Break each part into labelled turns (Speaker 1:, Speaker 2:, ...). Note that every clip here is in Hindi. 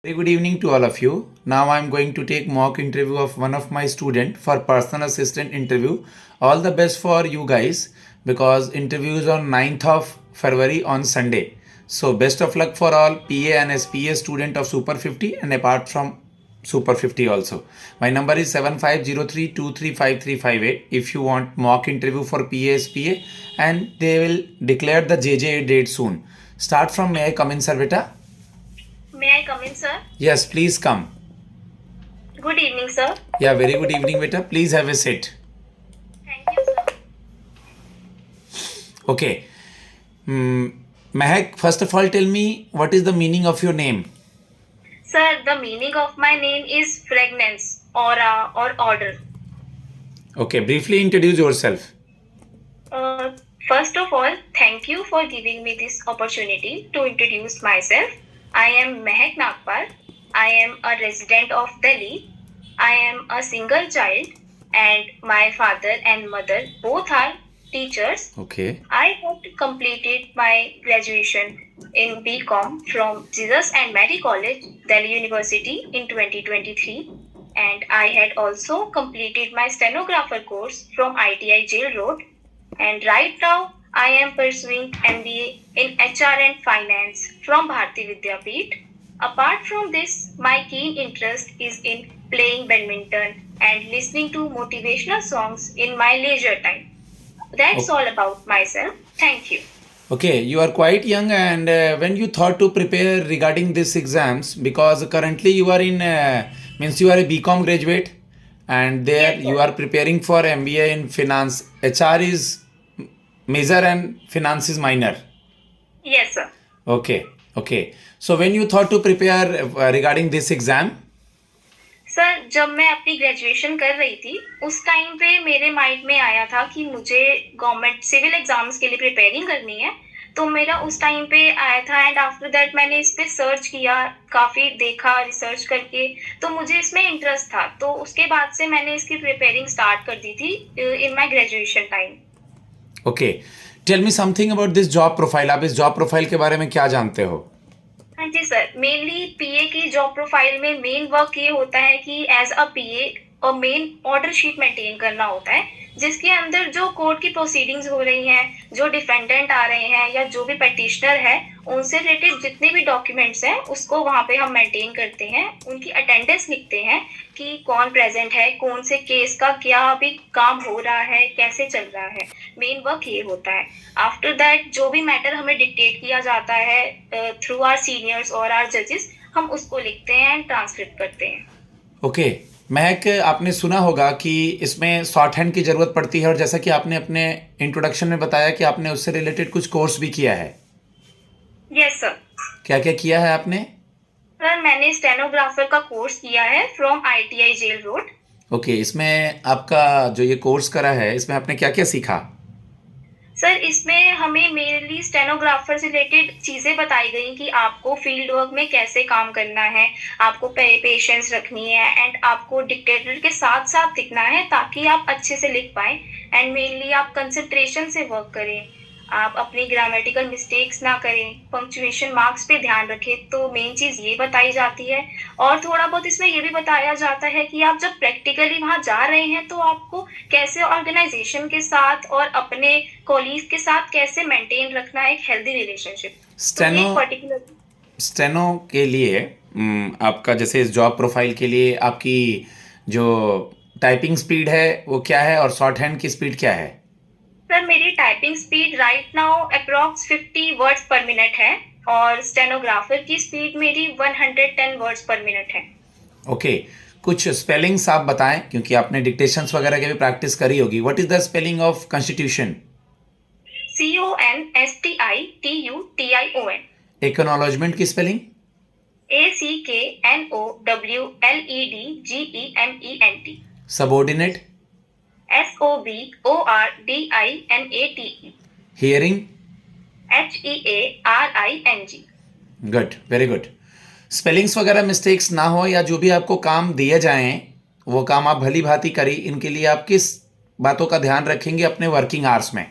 Speaker 1: Very good evening to all of you. Now I am going to take mock interview of one of my student for personal assistant interview. All the best for you guys because interview is on 9th of February on Sunday. So best of luck for all PA and SPA student of Super 50 and apart from Super 50 also. My number is 7503235358 if you want mock interview for PA SPA and they will declare the JJ date soon. Start from may I come in, sir, beta?
Speaker 2: May I come in, sir?
Speaker 1: Yes, please come.
Speaker 2: Good evening, sir.
Speaker 1: Yeah, very good evening, beta. Please have a seat.
Speaker 2: Thank you, sir.
Speaker 1: Okay. Mehak, first of all, tell me what is the meaning of your name?
Speaker 2: Sir, the meaning of my name is fragrance, aura, or order.
Speaker 1: Okay, briefly introduce yourself.
Speaker 2: First of all, thank you for giving me this opportunity to introduce myself. I am Mehak Nagpal. I am a resident of Delhi. I am a single child, and my father and mother both are teachers.
Speaker 1: Okay.
Speaker 2: I have completed my graduation in BCom from Jesus and Mary College, Delhi University in 2023, and I had also completed my stenographer course from ITI Jail Road, and right now I am pursuing MBA in HR and Finance from Bharati Vidyapeeth. Apart from this, my keen interest is in playing badminton and listening to motivational songs in my leisure time. That's all about myself. Thank you.
Speaker 1: Okay, you are quite young, and when you thought to prepare regarding these exams, because currently you are in means you are a BCom graduate, and there
Speaker 2: Yes,
Speaker 1: you
Speaker 2: sir.
Speaker 1: are preparing for MBA in finance. HR is major and finance is minor.
Speaker 2: Yes, sir.
Speaker 1: Okay, okay. So when you thought to prepare regarding this exam,
Speaker 2: sir जब मैं अपनी ग्रेजुएशन कर रही थी उस टाइम पे मेरे माइंड में आया था कि मुझे गवर्नमेंट सिविल एग्जाम्स के लिए प्रिपेयरिंग करनी है तो मेरा उस टाइम पे आया था एंड आफ्टर दैट मैंने इस पे सर्च किया काफ़ी देखा रिसर्च करके तो मुझे इसमें इंटरेस्ट था तो उसके बाद से मैंने इसकी प्रिपेयरिंग स्टार्ट कर दी थी in my graduation time
Speaker 1: okay, tell me something about this job profile. आप इस जॉब प्रोफाइल के बारे में क्या जानते हो?
Speaker 2: हाँ जी सर मेनली पीए की जॉब प्रोफाइल में मेन वर्क ये होता है कि एज अ पीए और मेन ऑर्डर शीट मेंटेन करना होता है जिसके अंदर जो कोर्ट की प्रोसीडिंग्स हो रही हैं जो डिफेंडेंट आ रहे हैं या जो भी पटिशनर है उनसे रिलेटेड जितने भी डॉक्यूमेंट्स हैं उसको वहाँ पे हम मेंटेन करते हैं उनकी अटेंडेंस लिखते हैं कि कौन प्रेजेंट है कौन से केस का क्या अभी काम हो रहा है कैसे चल रहा है मेन वर्क ये होता है आफ्टर दैट जो भी मैटर हमें डिक्टेट किया जाता है थ्रू आर सीनियर्स और आर जजेस हम उसको लिखते हैं एंड ट्रांसक्रिप्ट करते हैं
Speaker 1: ओके, महक, आपने सुना होगा कि इसमें शॉर्ट हैंड की ज़रूरत पड़ती है और जैसा कि आपने अपने इंट्रोडक्शन में बताया कि आपने उससे रिलेटेड कुछ कोर्स भी किया है.
Speaker 2: यस सर
Speaker 1: क्या क्या किया है आपने?
Speaker 2: सर मैंने स्टेनोग्राफर का कोर्स किया है from ITI jail road
Speaker 1: okay, इसमें आपका जो ये कोर्स करा है इसमें आपने क्या क्या सीखा?
Speaker 2: सर इसमें हमें मेनली स्टेनोग्राफर से रिलेटेड चीज़ें बताई गई कि आपको फील्ड वर्क में कैसे काम करना है आपको पेशेंस रखनी है एंड आपको डिक्टेटर के साथ साथ लिखना है ताकि आप अच्छे से लिख पाएँ एंड मेनली आप कंसंट्रेशन से वर्क करें आप अपनी ग्रामेटिकल मिस्टेक्स ना करें पंक्चुएशन मार्क्स पे ध्यान रखें तो मेन चीज़ ये बताई जाती है और थोड़ा बहुत इसमें ये भी बताया जाता है कि आप जब प्रैक्टिकली वहाँ जा रहे हैं तो आपको कैसे ऑर्गेनाइजेशन के साथ और अपने कॉलीग के साथ कैसे मेंटेन रखना है एक healthy relationship
Speaker 1: steno
Speaker 2: particular
Speaker 1: steno के लिए आपका जैसे इस जॉब प्रोफाइल के लिए आपकी जो टाइपिंग स्पीड है वो क्या है और शॉर्ट हैंड की स्पीड क्या है?
Speaker 2: सर मेरी typing speed right now approx 50 words पर मिनट है और स्टेनोग्राफर की स्पीड मेरी 110 वर्ड्स पर मिनट है
Speaker 1: ओके, कुछ स्पेलिंग्स आप बताएं क्योंकि आपने डिक्टेशंस वगैरह की भी प्रैक्टिस करी होगी. What is the spelling of constitution?
Speaker 2: CONSTITUTION
Speaker 1: acknowledgement की spelling?
Speaker 2: ACKNOWLEDGEMENT
Speaker 1: subordinate?
Speaker 2: SOBORDINATE
Speaker 1: hearing?
Speaker 2: HEARING
Speaker 1: good, very good. Spellings वगैरह मिस्टेक्स ना हो या जो भी आपको काम दिए जाएं वो काम आप भली भांति करी, इनके लिए आप किस बातों का ध्यान रखेंगे अपने वर्किंग आवर्स में?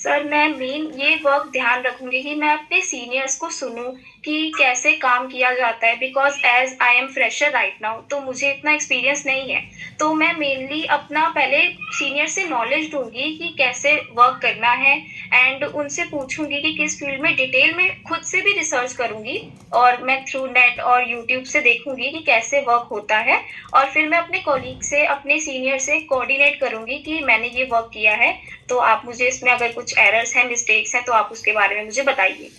Speaker 2: सर मैं मेन ये वर्क ध्यान रखूंगी कि मैं अपने सीनियर्स को सुनूं कि कैसे काम किया जाता है, because as I am fresher right now तो मुझे इतना एक्सपीरियंस नहीं है। तो मैं मेनली अपना पहले सीनियर से नॉलेज लूंगी कि कैसे वर्क करना है, एंड उनसे पूछूंगी कि किस फील्ड में डिटेल में, खुद से भी रिसर्च करूंगी और मैं थ्रू नेट और यूट्यूब से देखूंगी कि कैसे वर्क होता है। और फिर मैं अपने कॉलीग से, अपने सीनियर से कोऑर्डिनेट करूंगी कि मैंने ये वर्क किया है, तो आप मुझे इसमें अगर कुछ एरर्स हैं, मिस्टेक्स हैं, तो आप उसके बारे में मुझे बताइए।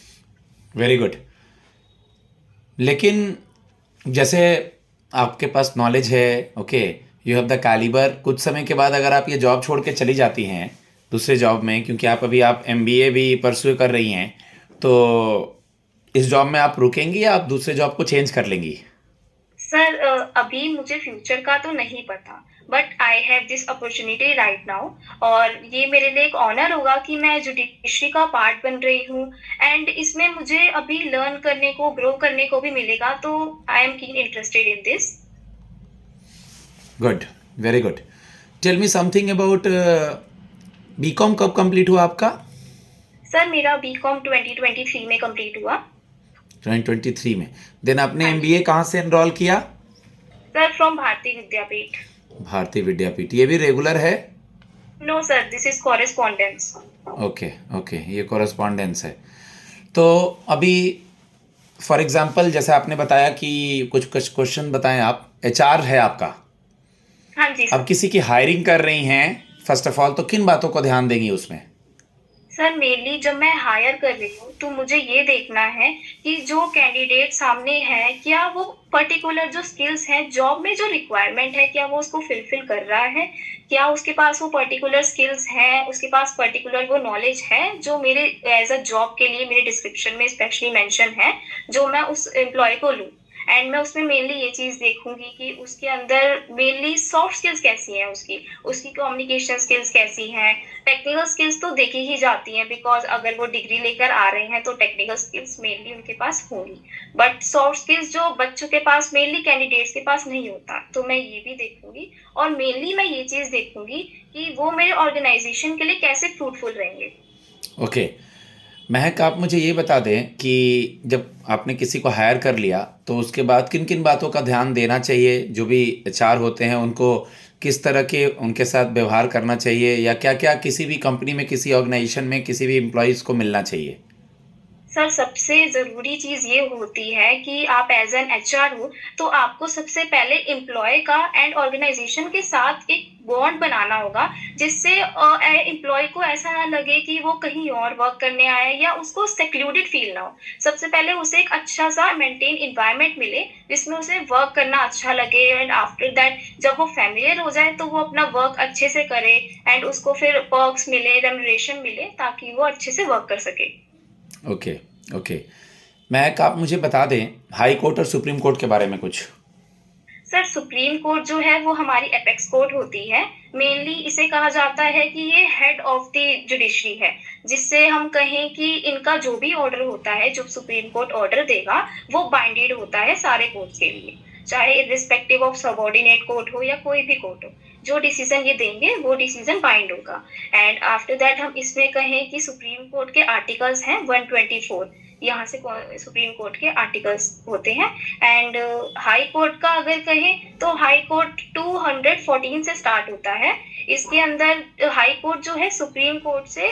Speaker 1: Very good. लेकिन जैसे आपके पास नॉलेज है, okay, you have the calibre, कुछ समय के बाद अगर आप ये जॉब छोड़ के चली जाती हैं दूसरे जॉब में, क्योंकि आप एमबीए भी परस्यू कर रही हैं, तो इस जॉब में आप रुकेंगी या आप दूसरे जॉब को चेंज कर लेंगी?
Speaker 2: सर अभी मुझे फ्यूचर का तो नहीं पता, but I have this opportunity right now, और ये मेरे लिए एक ऑनर होगा कि मैं जुडिशरी का पार्ट बन रही हूँ, एंड इसमें मुझे अभी लर्न करने को, ग्रो करने को भी मिलेगा, तो I am keen interested in this.
Speaker 1: Good, very good. Tell me something about BCom कब कंप्लीट हुआ आपका?
Speaker 2: सर मेरा बीकॉम 2023 में कंप्लीट हुआ।
Speaker 1: 2023 में। देन आपने
Speaker 2: हाँ जी।
Speaker 1: एमबीए कहाँ से एनरोल किया?
Speaker 2: Sir from Bharati Vidyapeeth.
Speaker 1: भारतीय विद्यापीठ, ये भी रेगुलर है?
Speaker 2: No sir, this is correspondence.
Speaker 1: Okay okay, ये कॉरेस्पॉन्डेंस है। तो अभी फॉर एग्जांपल जैसे आपने बताया कि कुछ कुछ क्वेश्चन बताएं, आप एचआर है आपका,
Speaker 2: हाँ जी
Speaker 1: अब
Speaker 2: सर।
Speaker 1: किसी की हायरिंग कर रही हैं, फर्स्ट ऑफ ऑल तो किन बातों को ध्यान देंगी उसमें?
Speaker 2: सर मेनली जब मैं हायर कर रही हूँ तो मुझे ये देखना है कि जो कैंडिडेट सामने है, क्या वो पर्टिकुलर जो स्किल्स हैं जॉब में, जो रिक्वायरमेंट है, क्या वो उसको फुलफिल कर रहा है, क्या उसके पास वो पर्टिकुलर स्किल्स हैं, उसके पास पर्टिकुलर वो नॉलेज है जो मेरे एज अ जॉब के लिए मेरे डिस्क्रिप्शन में स्पेशली मेंशन है, जो मैं उस एम्प्लॉय को लूँ। एंड मैं उसमें मेनली ये चीज देखूंगी कि उसके अंदर मेनली सॉफ्ट स्किल्स कैसी हैं, उसकी उसकी कम्युनिकेशन स्किल्स कैसी हैं। टेक्निकल स्किल्स तो देखी ही जाती हैं, बिकॉज अगर वो डिग्री लेकर आ रहे हैं तो टेक्निकल स्किल्स मेनली उनके पास होंगी, बट सॉफ्ट स्किल्स जो बच्चों के पास, मेनली कैंडिडेट्स के पास नहीं होता, तो मैं ये भी देखूंगी। और मेनली मैं ये चीज देखूंगी कि वो मेरे ऑर्गेनाइजेशन के लिए कैसे फ्रूटफुल रहेंगे।
Speaker 1: ओके। महक, आप मुझे ये बता दें कि जब आपने किसी को हायर कर लिया तो उसके बाद किन किन बातों का ध्यान देना चाहिए, जो भी एचआर होते हैं उनको किस तरह के उनके साथ व्यवहार करना चाहिए, या क्या क्या किसी भी कंपनी में, किसी ऑर्गेनाइजेशन में किसी भी एम्प्लॉयज़ को मिलना चाहिए?
Speaker 2: सर सबसे ज़रूरी चीज़ ये होती है कि आप एज़ एन एचआर हो, तो आपको सबसे पहले एम्प्लॉय का एंड ऑर्गेनाइज़ेशन के साथ एक बॉन्ड बनाना होगा, जिससे एम्प्लॉय को ऐसा ना लगे कि वो कहीं और वर्क करने आया है, या उसको सेक्लूडेड फ़ील ना हो। सबसे पहले उसे एक अच्छा-सा मेंटेन एनवायरनमेंट मिले, जिसमें उसे वर्क करना अच्छा लगे, एंड आफ्टर दैट जब वो फ़ैमिलियर हो जाए, तो वो अपना वर्क अच्छे से करे, एंड उसको फिर पर्क्स मिले, रेम्युनरेशन मिले, ताकि वो अच्छे से वर्क कर सके।
Speaker 1: Okay okay. महक, आप मुझे बता दें हाई कोर्ट और सुप्रीम कोर्ट के बारे में कुछ।
Speaker 2: सर सुप्रीम कोर्ट जो है वो हमारी एपेक्स कोर्ट होती है। मेनली इसे कहा जाता है कि ये हेड ऑफ द जुडिशरी है, जिससे हम कहें कि इनका जो भी ऑर्डर होता है, जो सुप्रीम कोर्ट ऑर्डर देगा, वो बाइंडेड होता है सारे कोर्ट्स के लिए, चाहे इरिस्पेक्टिव ऑफ सबऑर्डिनेट कोर्ट हो या कोई भी कोर्ट हो। जो डिसीजन ये देंगे वो डिसीजन बाइंड होगा। एंड आफ्टर दैट हम इसमें कहें कि सुप्रीम कोर्ट के आर्टिकल्स हैं 124, यहाँ से सुप्रीम कोर्ट के आर्टिकल्स होते हैं। एंड हाई कोर्ट का अगर कहें तो हाई कोर्ट 214 से स्टार्ट होता है। इसके अंदर हाई कोर्ट जो है सुप्रीम कोर्ट से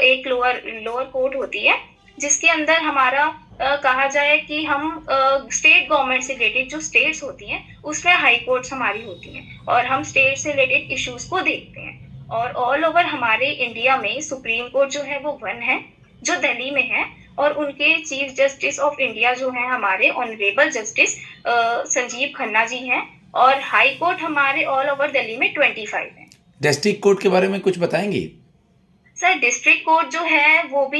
Speaker 2: एक लोअर लोअर कोर्ट होती है, जिसके अंदर हमारा कहा जाए कि हम स्टेट गवर्नमेंट से रिलेटेड जो स्टेट्स होती हैं उसमें हाई कोर्ट्स हमारी होती हैं, और हम स्टेट से रिलेटेड इश्यूज को देखते हैं। और ऑल ओवर हमारे इंडिया में सुप्रीम कोर्ट जो है वो वन है, जो दिल्ली में है, और उनके चीफ जस्टिस ऑफ इंडिया जो है हमारे ऑनरेबल जस्टिस संजीव खन्ना जी हैं, और हाई कोर्ट हमारे ऑल ओवर दिल्ली में 25 है।
Speaker 1: डिस्ट्रिक्ट कोर्ट के बारे में कुछ बताएंगी?
Speaker 2: सर डिस्ट्रिक्ट कोर्ट जो है वो भी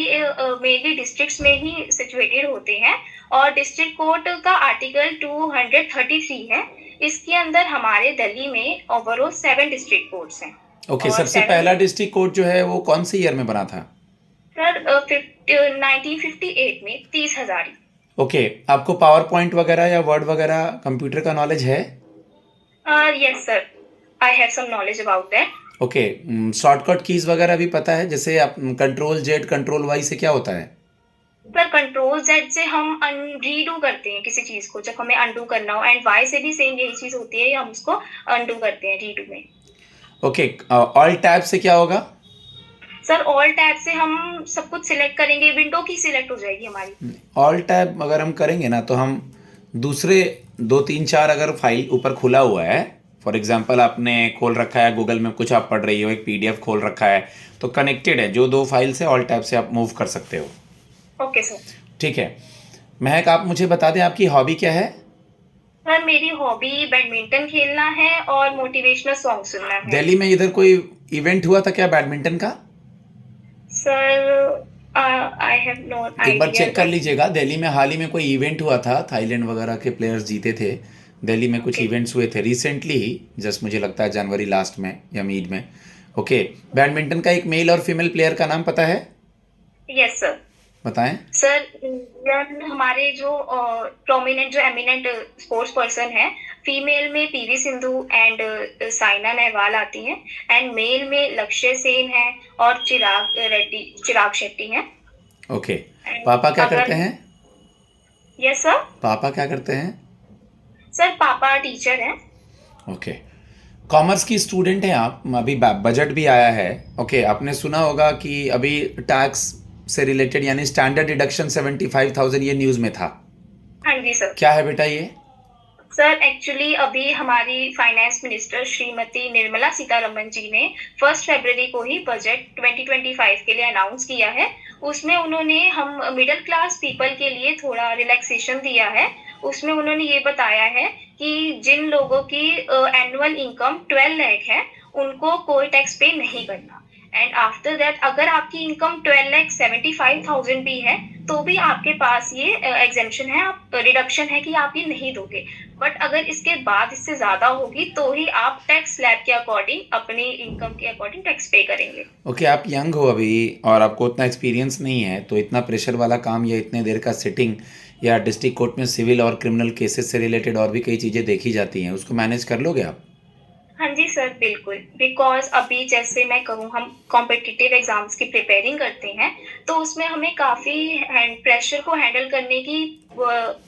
Speaker 2: मेनली डिस्ट्रिक्ट्स में ही सिचुएटेड होते हैं, और डिस्ट्रिक्ट कोर्ट का आर्टिकल 233 है। इसके अंदर हमारे दिल्ली में ओवरऑल 7 डिस्ट्रिक्ट कोर्ट्स हैं।
Speaker 1: ओके,
Speaker 2: और
Speaker 1: सबसे पहला डिस्ट्रिक्ट कोर्ट जो है वो कौन से ईयर में बना था?
Speaker 2: सर 1958 में 30 हजारी।
Speaker 1: ओके, आपको पावर पॉइंट वगैरह या वर्ड वगैरह कंप्यूटर का नॉलेज है?
Speaker 2: Yes sir, I have some knowledge about that.
Speaker 1: Okay, shortcut keys वगैरह भी पता है, जैसे आप कंट्रोल जेड कंट्रोल वाई से क्या होता है?
Speaker 2: सर कंट्रोल जेड से हम रीडू करते हैं किसी चीज को जब हमें अनडू करना हो, एंड वाई से भी सेम यही चीज होती है, हम उसको अनडू करते हैं रीडू में।
Speaker 1: ओके, ऑल टैब से क्या होगा?
Speaker 2: सर ऑल टैब से हम सब कुछ सिलेक्ट करेंगे, विंडो की सिलेक्ट हो जाएगी हमारी।
Speaker 1: ऑल टैब अगर हम करेंगे ना तो हम दूसरे 2 3 4 अगर फाइल ऊपर खुला हुआ है, फॉर एग्जांपल आपने खोल रखा है गूगल में, कुछ आप पढ़ रही हो, एक पीडीएफ खोल रखा है, तो कनेक्टेड है जो 2 फाइल से ऑल टैब से आप मूव कर सकते हो।
Speaker 2: Okay sir.
Speaker 1: ठीक है, महक आप मुझे बता दें आपकी हॉबी क्या है?
Speaker 2: सर मेरी हॉबी बैडमिंटन खेलना है और मोटिवेशनल सॉन्ग सुनना है।
Speaker 1: दिल्ली में इधर कोई इवेंट हुआ था क्या बैडमिंटन का?
Speaker 2: सर आई हैव नो
Speaker 1: एक बार चेक कर
Speaker 2: आइडिया।
Speaker 1: लीजिएगा, दिल्ली में हाल ही में कोई इवेंट हुआ था, थाईलैंड वगैरह के प्लेयर्स जीते थे। दिल्ली में कुछ
Speaker 2: ओके।
Speaker 1: इवेंट्स हुए थे रिसेंटली ही, जस्ट मुझे लगता है जनवरी लास्ट में या मीड में। ओके, बैडमिंटन का एक मेल और फीमेल प्लेयर का नाम पता है?
Speaker 2: Yes sir.
Speaker 1: बताएं।
Speaker 2: सर इंडियन हमारे जो प्रोमिनेंट जो एमिनेंट स्पोर्ट्स पर्सन है, फीमेल में पीवी सिंधु एंड साइना नेहवाल आती हैं, एंड मेल में लक्ष्य सेन है और चिराग शेट्टी हैं।
Speaker 1: ओके,
Speaker 2: And
Speaker 1: पापा क्या
Speaker 2: अगर
Speaker 1: करते हैं?
Speaker 2: Yes sir.
Speaker 1: पापा क्या करते हैं?
Speaker 2: सर पापा टीचर हैं।
Speaker 1: ओके, कॉमर्स की स्टूडेंट हैं आप, अभी बजट भी आया है। ओके, आपने सुना होगा कि अभी टैक्स से रिलेटेड यानी स्टैंडर्ड डिडक्शन 75,000 ये न्यूज़ में था।
Speaker 2: हाँ जी सर।
Speaker 1: क्या है बेटा ये?
Speaker 2: सर एक्चुअली अभी हमारी फाइनेंस मिनिस्टर श्रीमती निर्मला सीतारमन जी ने 1 फरवरी को ही बजट 2025 के लिए अनाउंस किया है। उसमें उन्होंने हम मिडिल क्लास पीपल के लिए थोड़ा रिलैक्सेशन दिया है। उसमें उन्होंने ये बताया है कि जिन लोगों की एनुअल इनकम 12 लाख है, उनको कोई टैक्स पे नहीं करना। एंड आफ्टर दैट अगर आपकी इनकम 12,75,000 भी है तो भी आपके पास ये एग्जेम्पशन है, आप रिडक्शन है कि आप ये नहीं दोगे। बट अगर इसके बाद इससे ज्यादा होगी तो ही आप टैक्स स्लैब के अकॉर्डिंग अपनी इनकम के अकॉर्डिंग टैक्स पे करेंगे।
Speaker 1: ओके, आप यंग हो अभी और आपको उतना एक्सपीरियंस नहीं है, तो इतना प्रेशर वाला काम या इतने देर का सिटिंग या डिस्ट्रिक्ट कोर्ट में सिविल और क्रिमिनल केसेस से रिलेटेड और भी कई चीज़ें देखी जाती हैं, उसको मैनेज कर लोगे आप?
Speaker 2: हाँ जी सर बिल्कुल, बिकॉज अभी जैसे मैं कहूँ हम कॉम्पिटिटिव एग्जाम्स की प्रिपेयरिंग करते हैं, तो उसमें हमें काफ़ी प्रेशर को हैंडल करने की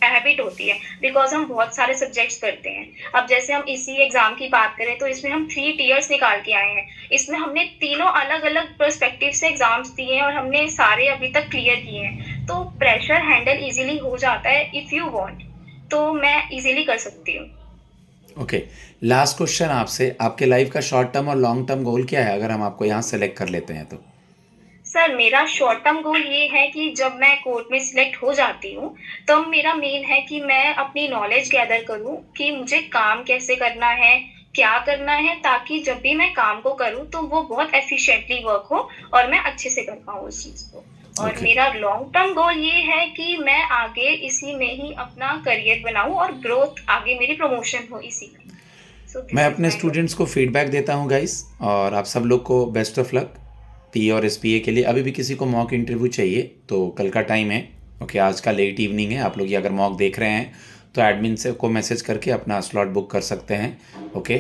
Speaker 2: हैबिट होती है, बिकॉज हम बहुत सारे सब्जेक्ट्स करते हैं। अब जैसे हम इसी एग्जाम की बात करें तो इसमें हम 3 टीयर्स निकाल के आए हैं। इसमें हमने तीनों अलग अलग पर्सपेक्टिव से एग्जाम्स दिए हैं और हमने सारे अभी तक क्लियर किए हैं, तो प्रेशर हैंडल इजीली हो जाता है इफ़ यू वांट, तो मैं इजीली कर सकती हूँ।
Speaker 1: ओके, लास्ट क्वेश्चन आपसे, आपके लाइफ का शॉर्ट टर्म और लॉन्ग टर्म गोल क्या है अगर हम आपको यहाँ सेलेक्ट कर लेते हैं तो?
Speaker 2: सर मेरा शॉर्ट टर्म गोल ये है कि जब मैं कोर्ट में सिलेक्ट हो जाती हूँ, तब मेरा मेन है कि मैं अपनी नॉलेज गैदर करूँ कि मुझे काम कैसे करना है, क्या करना है, ताकि जब भी मैं काम को करूँ तो वो बहुत एफिशिएंटली वर्क हो और मैं अच्छे से कर पाऊँ उस चीज़ को। और
Speaker 1: Okay.
Speaker 2: मेरा लॉन्ग टर्म गोल ये है कि मैं आगे इसी में ही अपना करियर बनाऊँ और ग्रोथ आगे मेरी प्रमोशन हो इसी में।
Speaker 1: मैं अपने स्टूडेंट्स को फीडबैक देता हूँ गाइस, और आप सब लोग को बेस्ट ऑफ लक पी और एसपीए के लिए। अभी भी किसी को मॉक इंटरव्यू चाहिए तो कल का टाइम है। ओके, आज का लेट इवनिंग है, आप लोग ये अगर मॉक देख रहे हैं तो एडमिन से को मैसेज करके अपना स्लॉट बुक कर सकते हैं। Okay,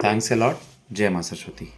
Speaker 1: thanks a lot. जय मां सरस्वती।